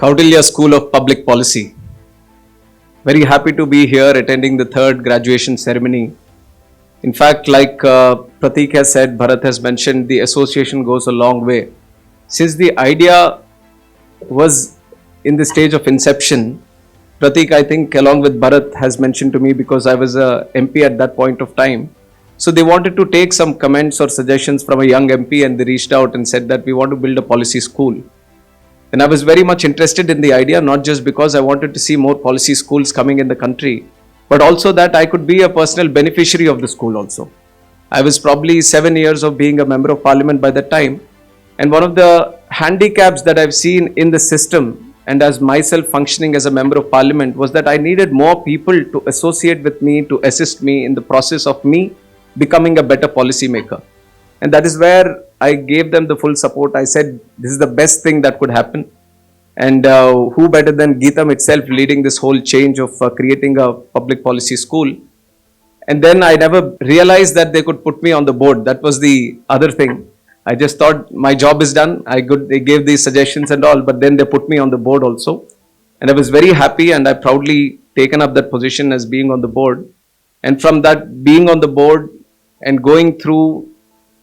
Kautilya School of Public Policy. Very happy to be here attending the third graduation ceremony. In fact, like Pratik has said, Bharat has mentioned, the association goes a long way. Since the idea was in the stage of inception, Pratik, I think, along with Bharat, has mentioned to me, because I was a MP at that point of time. So they wanted to take some comments or suggestions from a young MP, and they reached out and said that we want to build a policy school. And I was very much interested in the idea, not just because I wanted to see more policy schools coming in the country, but also that I could be a personal beneficiary of the school also. I was probably 7 years of being a member of parliament by that time. And one of the handicaps that I've seen in the system, and as myself functioning as a member of parliament, was that I needed more people to associate with me, to assist me in the process of me becoming a better policy maker. And that is where I gave them the full support. I said, this is the best thing that could happen. And who better than GITAM itself leading this whole change of creating a public policy school. And then I never realized that they could put me on the board. That was the other thing. I just thought my job is done. They gave these suggestions and all, but then they put me on the board also. And I was very happy, and I proudly taken up that position as being on the board. And from that, being on the board and going through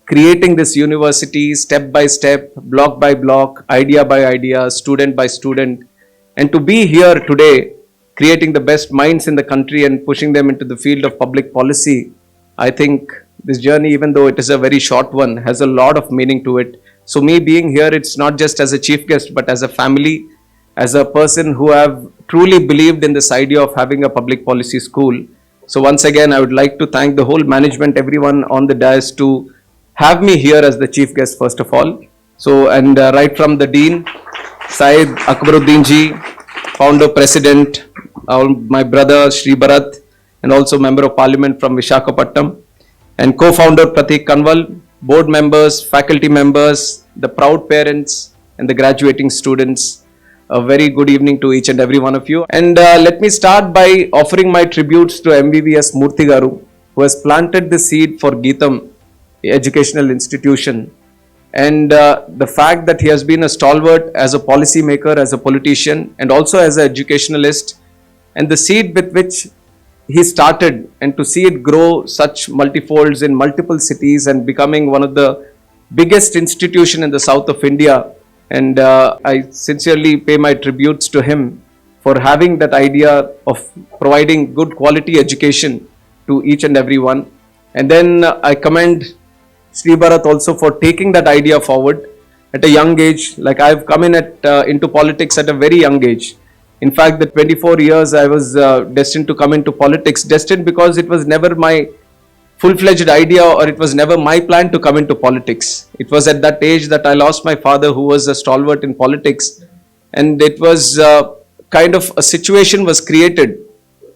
creating this university step by step, block by block, idea by idea, student by student, and to be here today, creating the best minds in the country and pushing them into the field of public policy, I think this journey, even though it is a very short one, has a lot of meaning to it. So me being here, it's not just as a chief guest, but as a family, as a person who have truly believed in this idea of having a public policy school. So once again, I would like to thank the whole management, everyone on the dais, to have me here as the chief guest first of all. So, and right from the Dean, Syed Akbaruddin ji, founder, president, my brother Shri Bharat, and also member of parliament from Visakhapatnam, and co-founder Pratik Kanwal, board members, faculty members, the proud parents, and the graduating students. A very good evening to each and every one of you. And let me start by offering my tributes to MVVS Murthy Garu, who has planted the seed for GITAM educational institution. And the fact that he has been a stalwart as a policy maker, as a politician, and also as an educationalist, and the seed with which he started, and to see it grow such multifolds in multiple cities and becoming one of the biggest institution in the south of India. And I sincerely pay my tributes to him for having that idea of providing good quality education to each and every one. And then I commend Shri Bharat also for taking that idea forward at a young age. Like, I've come in into politics at a very young age. In fact, the 24 years I was destined to come into politics, destined because it was never my full-fledged idea, or it was never my plan to come into politics. It was at that age that I lost my father, who was a stalwart in politics. And it was kind of a situation was created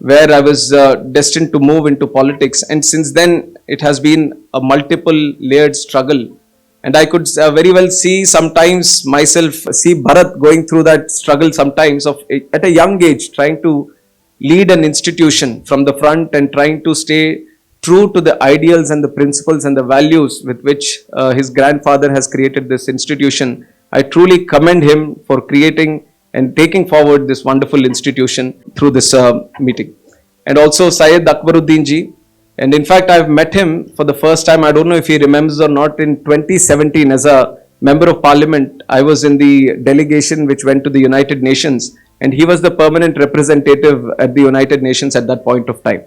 where I was destined to move into politics. And since then, it has been a multiple layered struggle. And I could very well see sometimes myself, see Bharat going through that struggle sometimes of at a young age, trying to lead an institution from the front and trying to stay true to the ideals and the principles and the values with which his grandfather has created this institution. I truly commend him for creating and taking forward this wonderful institution through this meeting. And also Syed Akbaruddin ji. And in fact, I've met him for the first time, I don't know if he remembers or not, in 2017 as a member of parliament. I was in the delegation which went to the United Nations, and he was the permanent representative at the United Nations at that point of time.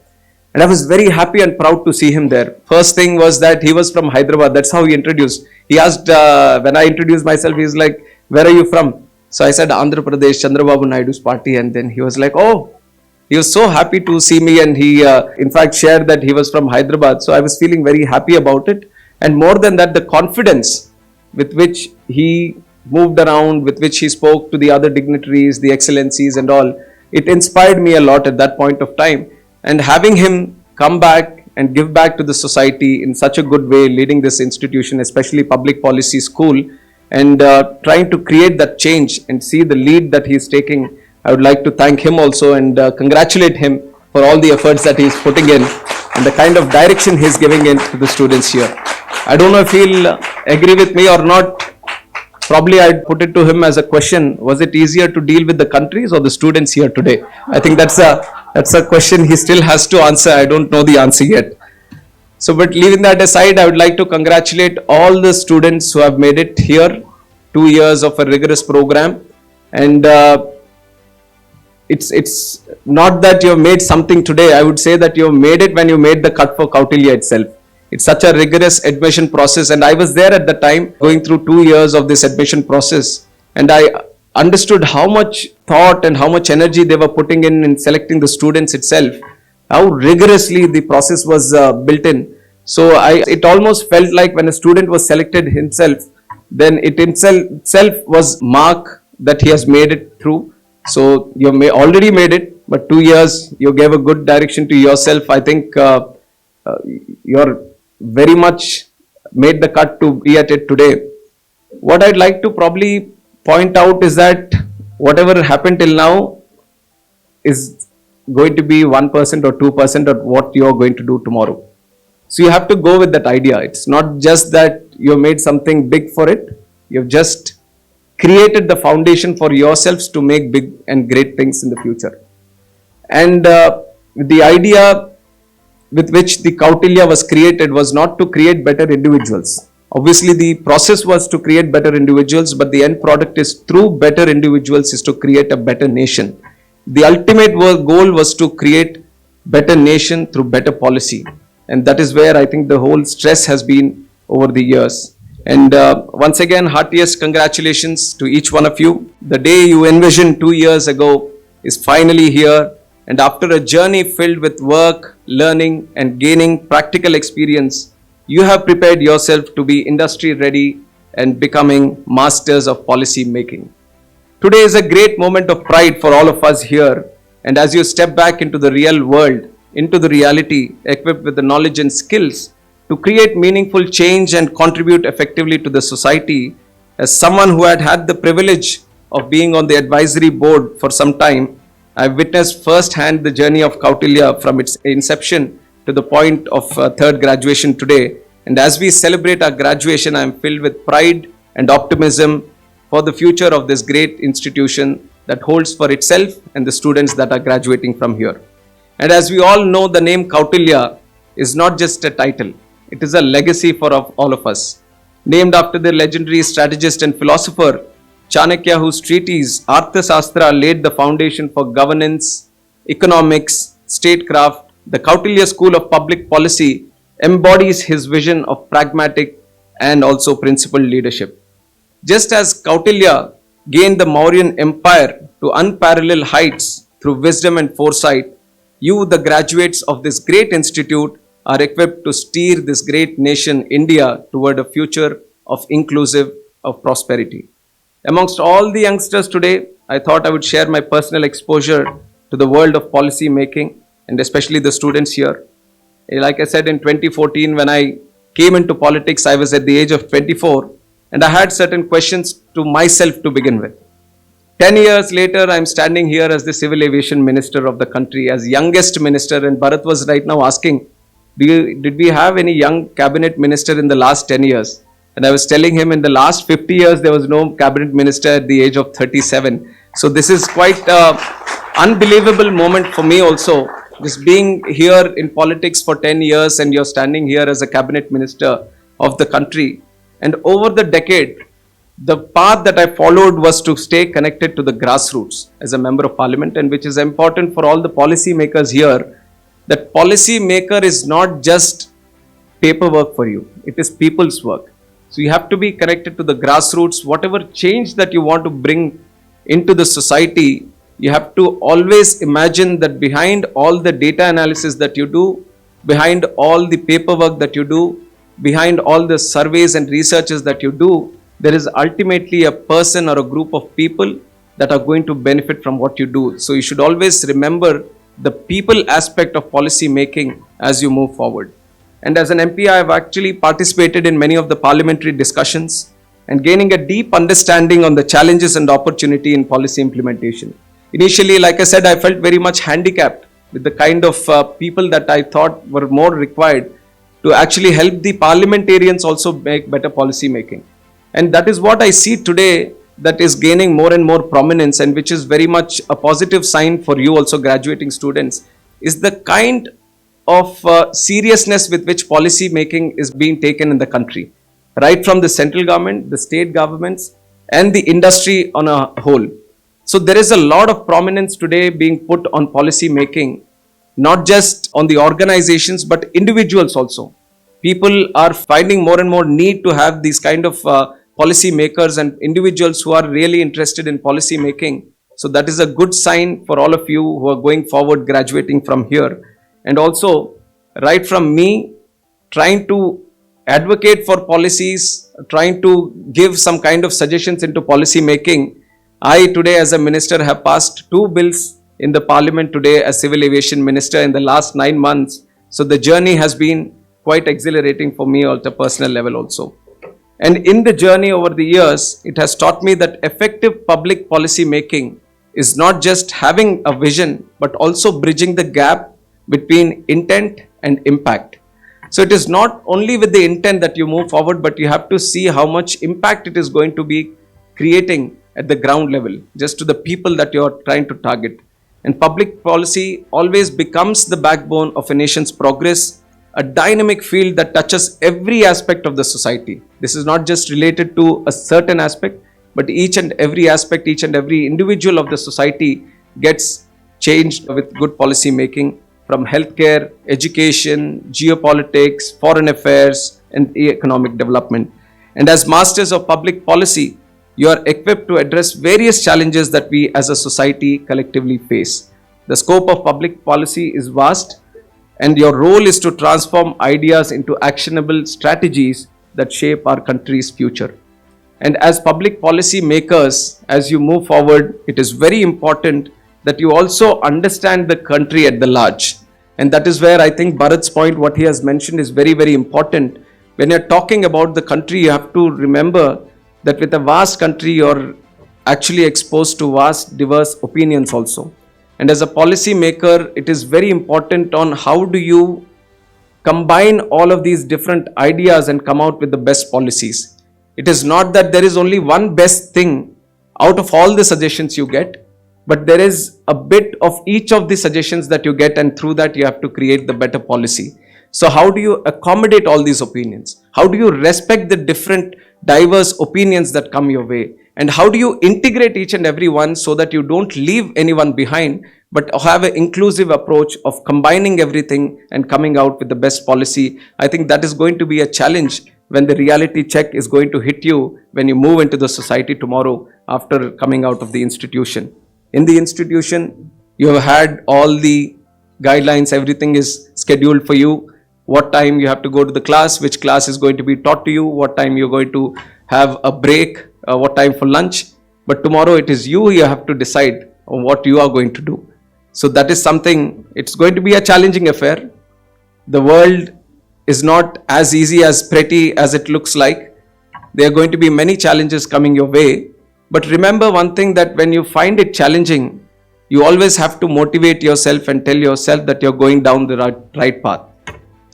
And I was very happy and proud to see him there. First thing was that he was from Hyderabad. That's how he introduced. He asked, when I introduced myself, he's like, where are you from? So I said, Andhra Pradesh, Chandrababu Naidu's party. And then he was like, oh, he was so happy to see me. And he, in fact, shared that he was from Hyderabad. So I was feeling very happy about it. And more than that, the confidence with which he moved around, with which he spoke to the other dignitaries, the excellencies and all, it inspired me a lot at that point of time. And having him come back and give back to the society in such a good way, leading this institution, especially public policy school, and trying to create that change and see the lead that he is taking, I would like to thank him also and congratulate him for all the efforts that he is putting in and the kind of direction he is giving in to the students here. I don't know if he'll agree with me or not, probably I'd put it to him as a question: was it easier to deal with the countries or the students here today? I think that's a question he still has to answer. I don't know the answer yet. So, but leaving that aside, I would like to congratulate all the students who have made it here. 2 years of a rigorous program, and it's not that you have made something today. I would say that you have made it when you made the cut for Kautilya itself. It's such a rigorous admission process, and I was there at the time going through 2 years of this admission process, and I understood how much thought and how much energy they were putting in selecting the students itself, how rigorously the process was built in. So it almost felt like when a student was selected himself, then it itself was mark that he has made it through. So you already made it, but 2 years you gave a good direction to yourself. I think you're very much made the cut to be at it today. What I'd like to probably point out is that whatever happened till now is going to be 1% or 2% of what you're going to do tomorrow. So you have to go with that idea. It's not just that you made something big for it. You've just created the foundation for yourselves to make big and great things in the future. And the idea with which the Kautilya was created was not to create better individuals. Obviously, the process was to create better individuals, but the end product is through better individuals is to create a better nation. The ultimate goal was to create better nation through better policy. And that is where I think the whole stress has been over the years. And once again, heartiest congratulations to each one of you. The day you envisioned 2 years ago is finally here. And after a journey filled with work, learning, and gaining practical experience, you have prepared yourself to be industry ready and becoming masters of policy making. Today is a great moment of pride for all of us here. And as you step back into the real world, into the reality, equipped with the knowledge and skills to create meaningful change and contribute effectively to the society, as someone who had the privilege of being on the advisory board for some time, I've witnessed firsthand the journey of Kautilya from its inception to the point of third graduation today. And as we celebrate our graduation, I am filled with pride and optimism for the future of this great institution that holds for itself and the students that are graduating from here. And as we all know, the name Kautilya is not just a title. It is a legacy for all of us. Named after the legendary strategist and philosopher Chanakya, whose treatise Arthasastra laid the foundation for governance, economics, statecraft, the Kautilya School of Public Policy embodies his vision of pragmatic and also principled leadership. Just as Kautilya gained the Mauryan Empire to unparalleled heights through wisdom and foresight, you, the graduates of this great institute, are equipped to steer this great nation, India, toward a future of inclusive, of prosperity. Amongst all the youngsters today, I thought I would share my personal exposure to the world of policy making, and especially the students here. Like I said, in 2014, when I came into politics, I was at the age of 24, and I had certain questions to myself to begin with. 10 years later, I'm standing here as the civil aviation minister of the country, as youngest minister, and Bharat was right now asking, did we have any young cabinet minister in the last 10 years? And I was telling him in the last 50 years, there was no cabinet minister at the age of 37. So this is quite an unbelievable moment for me also, just being here in politics for 10 years and you're standing here as a cabinet minister of the country. And over the decade, the path that I followed was to stay connected to the grassroots as a member of parliament, and which is important for all the policy makers here, that policy maker is not just paperwork for you, it is people's work. So you have to be connected to the grassroots. Whatever change that you want to bring into the society, you have to always imagine that behind all the data analysis that you do, behind all the paperwork that you do, behind all the surveys and researches that you do, there is ultimately a person or a group of people that are going to benefit from what you do. So you should always remember the people aspect of policy making as you move forward. And as an MP, I have actually participated in many of the parliamentary discussions and gaining a deep understanding on the challenges and opportunity in policy implementation. Initially, like I said, I felt very much handicapped with the kind of people that I thought were more required to actually help the parliamentarians also make better policy making. And that is what I see today that is gaining more and more prominence, and which is very much a positive sign for you also graduating students, is the kind of seriousness with which policy making is being taken in the country, right from the central government, the state governments, and the industry on a whole. So there is a lot of prominence today being put on policy making, not just on the organizations, but individuals also. People are finding more and more need to have these kind of policy makers and individuals who are really interested in policy making. So that is a good sign for all of you who are going forward graduating from here. And also, right from me, trying to advocate for policies, trying to give some kind of suggestions into policy making. I today as a minister have passed 2 bills in the parliament today as civil aviation minister in the last 9 months. So the journey has been quite exhilarating for me at a personal level also. And in the journey over the years, it has taught me that effective public policy making is not just having a vision, but also bridging the gap between intent and impact. So it is not only with the intent that you move forward, but you have to see how much impact it is going to be creating at the ground level, just to the people that you are trying to target. And public policy always becomes the backbone of a nation's progress, a dynamic field that touches every aspect of the society. This is not just related to a certain aspect, but each and every aspect, each and every individual of the society gets changed with good policy making, from healthcare, education, geopolitics, foreign affairs, and economic development. And as masters of public policy, you are equipped to address various challenges that we as a society collectively face. The scope of public policy is vast, and your role is to transform ideas into actionable strategies that shape our country's future. And as public policy makers, as you move forward, it is very important that you also understand the country at the large. And that is where I think Bharat's point, what he has mentioned, is very, very important. When you're talking about the country, you have to remember that with a vast country, you're actually exposed to vast, diverse opinions also. And as a policy maker, it is very important on how do you combine all of these different ideas and come out with the best policies. It is not that there is only one best thing out of all the suggestions you get, but there is a bit of each of the suggestions that you get, and through that you have to create the better policy. So how do you accommodate all these opinions? How do you respect the different diverse opinions that come your way? And how do you integrate each and every one so that you don't leave anyone behind, but have an inclusive approach of combining everything and coming out with the best policy? I think that is going to be a challenge when the reality check is going to hit you when you move into the society tomorrow after coming out of the institution. In the institution, you have had all the guidelines, everything is scheduled for you. What time you have to go to the class, which class is going to be taught to you, what time you're going to have a break, what time for lunch. But tomorrow it is you have to decide on what you are going to do. So that is something, it's going to be a challenging affair. The world is not as easy, as pretty as it looks like. There are going to be many challenges coming your way. But remember one thing, that when you find it challenging, you always have to motivate yourself and tell yourself that you're going down the right path.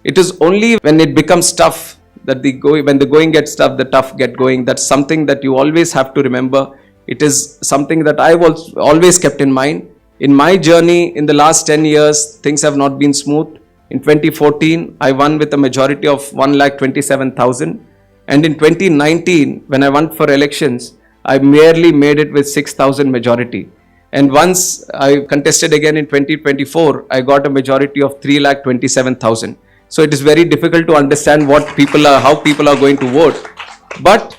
It is only when it becomes tough that when the going gets tough, the tough get going. That's something that you always have to remember. It is something that I've always kept in mind. In my journey in the last 10 years, things have not been smooth. In 2014, I won with a majority of 1,27,000. And in 2019, when I won for elections, I merely made it with 6,000 majority. And once I contested again in 2024, I got a majority of 3,27,000. So it is very difficult to understand how people are going to vote. But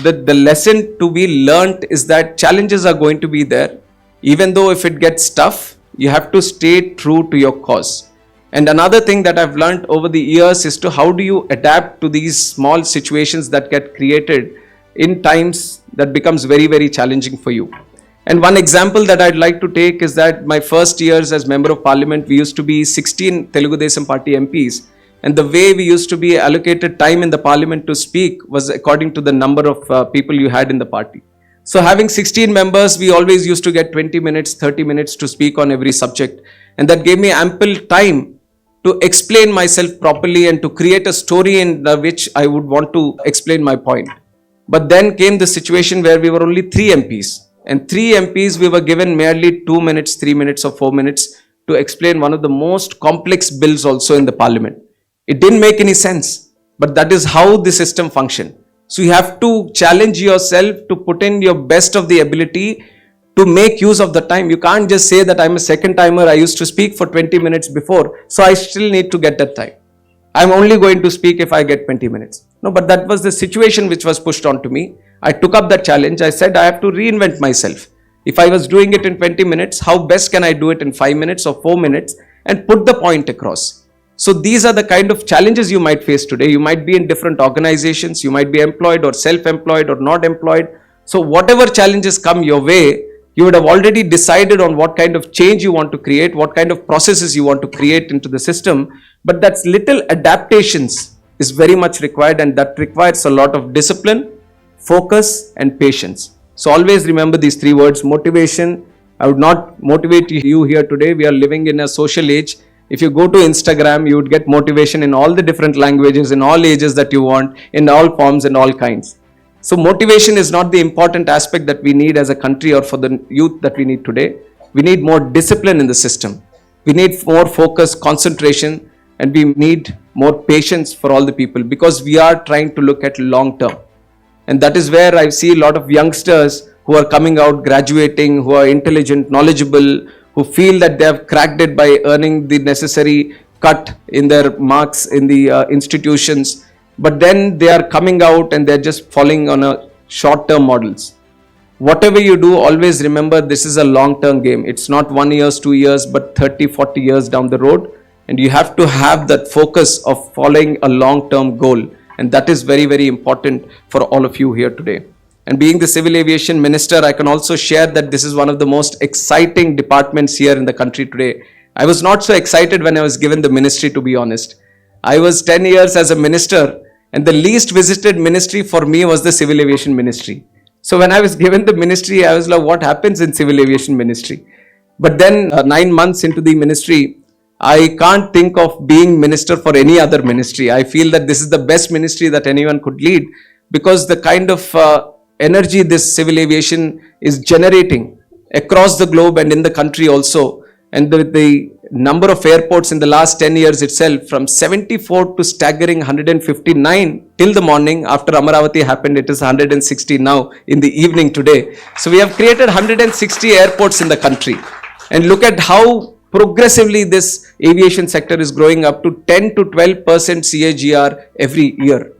the lesson to be learnt is that challenges are going to be there. Even though if it gets tough, you have to stay true to your cause. And another thing that I've learned over the years is to how do you adapt to these small situations that get created in times that becomes very, very challenging for you. And one example that I'd like to take is that my first years as Member of Parliament, we used to be 16 Telugu Desam Party MPs. And the way we used to be allocated time in the Parliament to speak was according to the number of people you had in the party. So having 16 members, we always used to get 20 minutes, 30 minutes to speak on every subject. And that gave me ample time to explain myself properly and to create a story in which I would want to explain my point. But then came the situation where we were only 3 MPs. And 3 MPs, we were given merely 2 minutes, 3 minutes, or 4 minutes to explain one of the most complex bills also in the parliament. It didn't make any sense, but that is how the system functioned. So you have to challenge yourself to put in your best of the ability to make use of the time. You can't just say that I'm a second timer, I used to speak for 20 minutes before, so I still need to get that time. I'm only going to speak if I get 20 minutes. No, but that was the situation which was pushed on to me. I took up that challenge. I said I have to reinvent myself. If I was doing it in 20 minutes, how best can I do it in 5 minutes or 4 minutes and put the point across? So these are the kind of challenges you might face today. You might be in different organizations, you might be employed or self-employed or not employed. So whatever challenges come your way, you would have already decided on what kind of change you want to create, what kind of processes you want to create into the system. But that's little adaptations is very much required, and that requires a lot of discipline, focus, and patience. So always remember these 3 words: motivation. I would not motivate you here today. We are living in a social age. If you go to Instagram, you would get motivation in all the different languages, in all ages that you want, in all forms and all kinds. So motivation is not the important aspect that we need as a country or for the youth that we need today. We need more discipline in the system. We need more focus, concentration, and we need more patience for all the people, because we are trying to look at long term. And that is where I see a lot of youngsters who are coming out, graduating, who are intelligent, knowledgeable, who feel that they have cracked it by earning the necessary cut in their marks in the institutions. But then they are coming out and they're just falling on a short-term models. Whatever you do, always remember this is a long-term game. It's not 1 year, 2 years, but 30, 40 years down the road. And you have to have that focus of following a long-term goal. And that is very, very important for all of you here today. And being the Civil Aviation Minister, I can also share that this is one of the most exciting departments here in the country today. I was not so excited when I was given the ministry, to be honest. I was 10 years as a minister, and the least visited ministry for me was the Civil Aviation Ministry. So when I was given the ministry, I was like, what happens in Civil Aviation Ministry? But then 9 months into the ministry, I can't think of being minister for any other ministry. I feel that this is the best ministry that anyone could lead, because the kind of energy this civil aviation is generating across the globe and in the country also. And the number of airports in the last 10 years itself, from 74 to staggering 159 till the morning. After Amaravati happened, it is 160 now in the evening today. So we have created 160 airports in the country. And look at how progressively this aviation sector is growing up to 10 to 12% CAGR every year.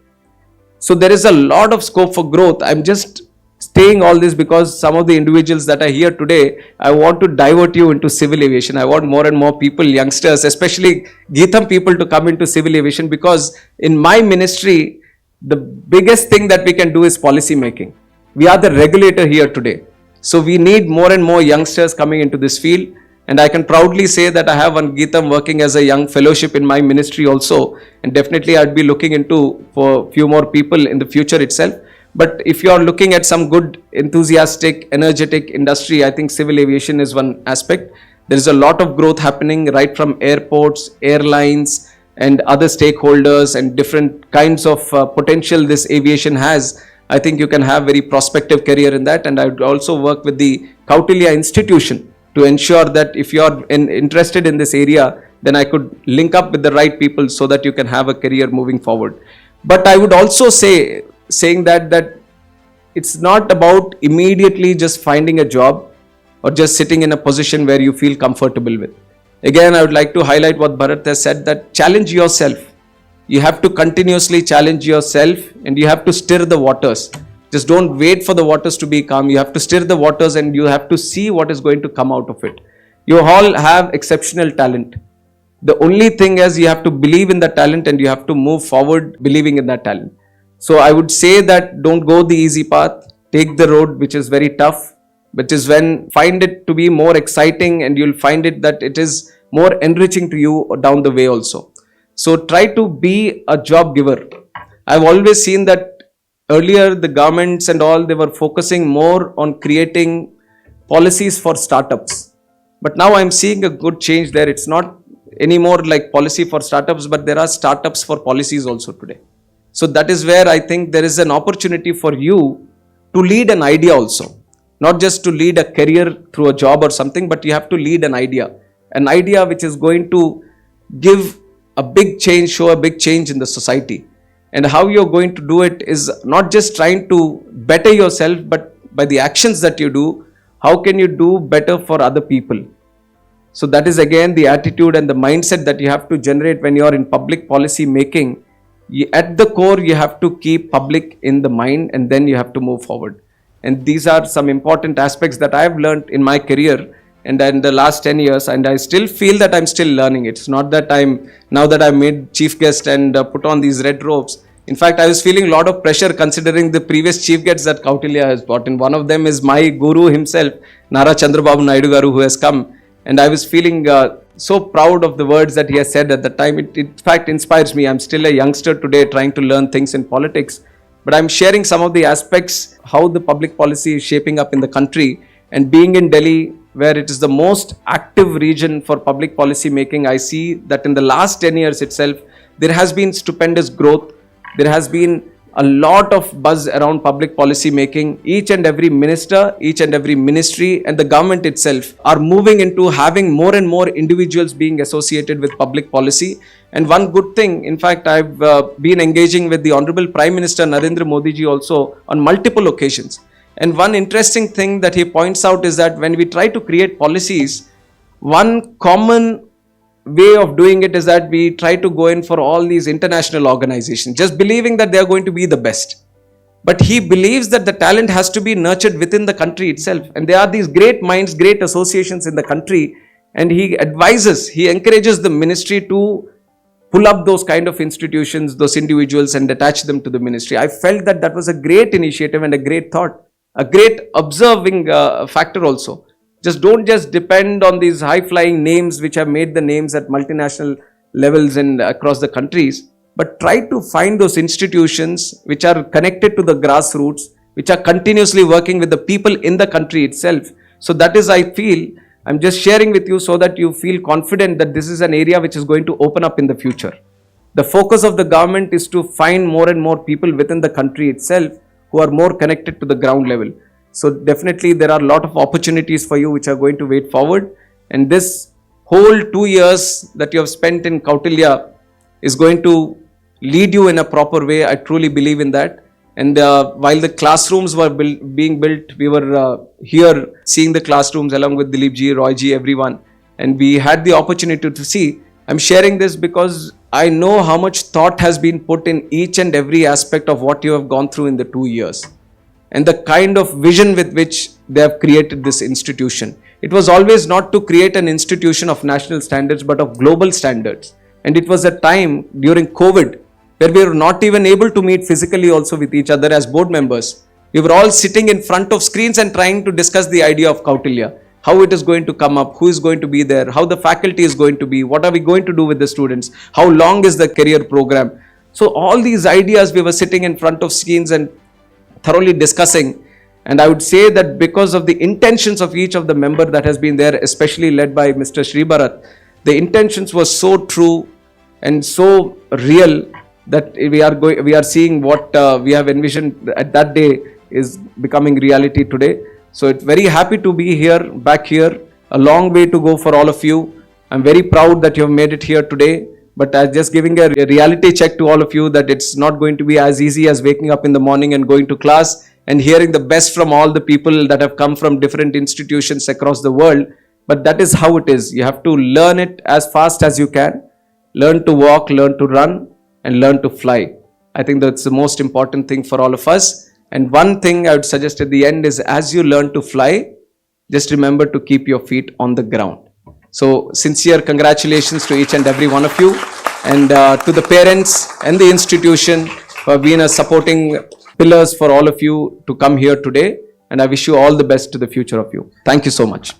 So there is a lot of scope for growth. I'm just saying all this because some of the individuals that are here today, I want to divert you into civil aviation. I want more and more people, youngsters, especially GITAM people, to come into civil aviation, because in my ministry, the biggest thing that we can do is policy making. We are the regulator here today. So we need more and more youngsters coming into this field. And I can proudly say that I have one GITAM working as a young fellowship in my ministry also. And definitely I'd be looking into for a few more people in the future itself. But if you are looking at some good, enthusiastic, energetic industry, I think civil aviation is one aspect. There is a lot of growth happening right from airports, airlines, and other stakeholders and different kinds of potential this aviation has. I think you can have very prospective career in that. And I would also work with the Kautilya institution to ensure that if you are interested in this area, then I could link up with the right people so that you can have a career moving forward. But I would also saying that it's not about immediately just finding a job or just sitting in a position where you feel comfortable with. Again, I would like to highlight what Bharat has said, that challenge yourself. You have to continuously challenge yourself and you have to stir the waters. Just don't wait for the waters to be calm. You have to stir the waters and you have to see what is going to come out of it. You all have exceptional talent. The only thing is you have to believe in that talent and you have to move forward believing in that talent. So I would say that don't go the easy path. Take the road which is very tough, but is when find it to be more exciting, and you'll find it that it is more enriching to you down the way also. So try to be a job giver. I've always seen that earlier, the governments and all, they were focusing more on creating policies for startups. But now I'm seeing a good change there. It's not anymore like policy for startups, but there are startups for policies also today. So that is where I think there is an opportunity for you to lead an idea also. Not just to lead a career through a job or something, but you have to lead an idea. An idea which is going to give a big change, show a big change in the society. And how you're going to do it is not just trying to better yourself, but by the actions that you do, how can you do better for other people? So that is again the attitude and the mindset that you have to generate when you are in public policy making. At the core, you have to keep public in the mind, and then you have to move forward. And these are some important aspects that I have learned in my career and in the last 10 years, and I still feel that I'm still learning. It's not that now that I've made chief guest and put on these red robes. In fact, I was feeling a lot of pressure considering the previous chief guests that Kautilya has brought in. One of them is my guru himself, Nara Chandrababu Naidu Garu, who has come. And I was feeling so proud of the words that he has said at the time. It in fact inspires me. I'm still a youngster today trying to learn things in politics. But I'm sharing some of the aspects, how the public policy is shaping up in the country. And being in Delhi, where it is the most active region for public policy making, I see that in the last 10 years itself, there has been stupendous growth. There has been a lot of buzz around public policy making. Each and every minister, each and every ministry and the government itself are moving into having more and more individuals being associated with public policy. And one good thing, in fact, I've been engaging with the Honorable Prime Minister Narendra Modi ji also on multiple occasions. And one interesting thing that he points out is that when we try to create policies, one common way of doing it is that we try to go in for all these international organizations, just believing that they are going to be the best. But he believes that the talent has to be nurtured within the country itself. And there are these great minds, great associations in the country. And he advises, he encourages the ministry to pull up those kind of institutions, those individuals, and attach them to the ministry. I felt that that was a great initiative and a great thought, a great observing factor also. Don't just depend on these high-flying names which have made the names at multinational levels and across the countries, but try to find those institutions which are connected to the grassroots, which are continuously working with the people in the country itself. So that is, I feel, I'm just sharing with you so that you feel confident that this is an area which is going to open up in the future. The focus of the government is to find more and more people within the country itself who are more connected to the ground level. So definitely there are a lot of opportunities for you which are going to wait forward. And this whole 2 years that you have spent in Kautilya is going to lead you in a proper way. I truly believe in that. And while the classrooms were being built, we were here seeing the classrooms along with Dilip ji, Roy ji, everyone. And we had the opportunity to see. I'm sharing this because I know how much thought has been put in each and every aspect of what you have gone through in the 2 years. And the kind of vision with which they have created this institution. It was always not to create an institution of national standards, but of global standards. And it was a time during COVID where we were not even able to meet physically also with each other as board members. We were all sitting in front of screens and trying to discuss the idea of Kautilya, how it is going to come up, who is going to be there, how the faculty is going to be, what are we going to do with the students, how long is the career program. So all these ideas we were sitting in front of screens and thoroughly discussing. And I would say that because of the intentions of each of the member that has been there, especially led by Mr. Shri Bharat, the intentions were so true and so real that we are seeing what we have envisioned at that day is becoming reality today. So it's very happy to be here, back here, a long way to go for all of you. I'm very proud that you have made it here today. But I'm just giving a reality check to all of you that it's not going to be as easy as waking up in the morning and going to class and hearing the best from all the people that have come from different institutions across the world. But that is how it is. You have to learn it as fast as you can. Learn to walk, learn to run, and learn to fly. I think that's the most important thing for all of us. And one thing I would suggest at the end is, as you learn to fly, just remember to keep your feet on the ground. So sincere congratulations to each and every one of you, and to the parents and the institution for being a supporting pillars for all of you to come here today. And I wish you all the best to the future of you. Thank you so much.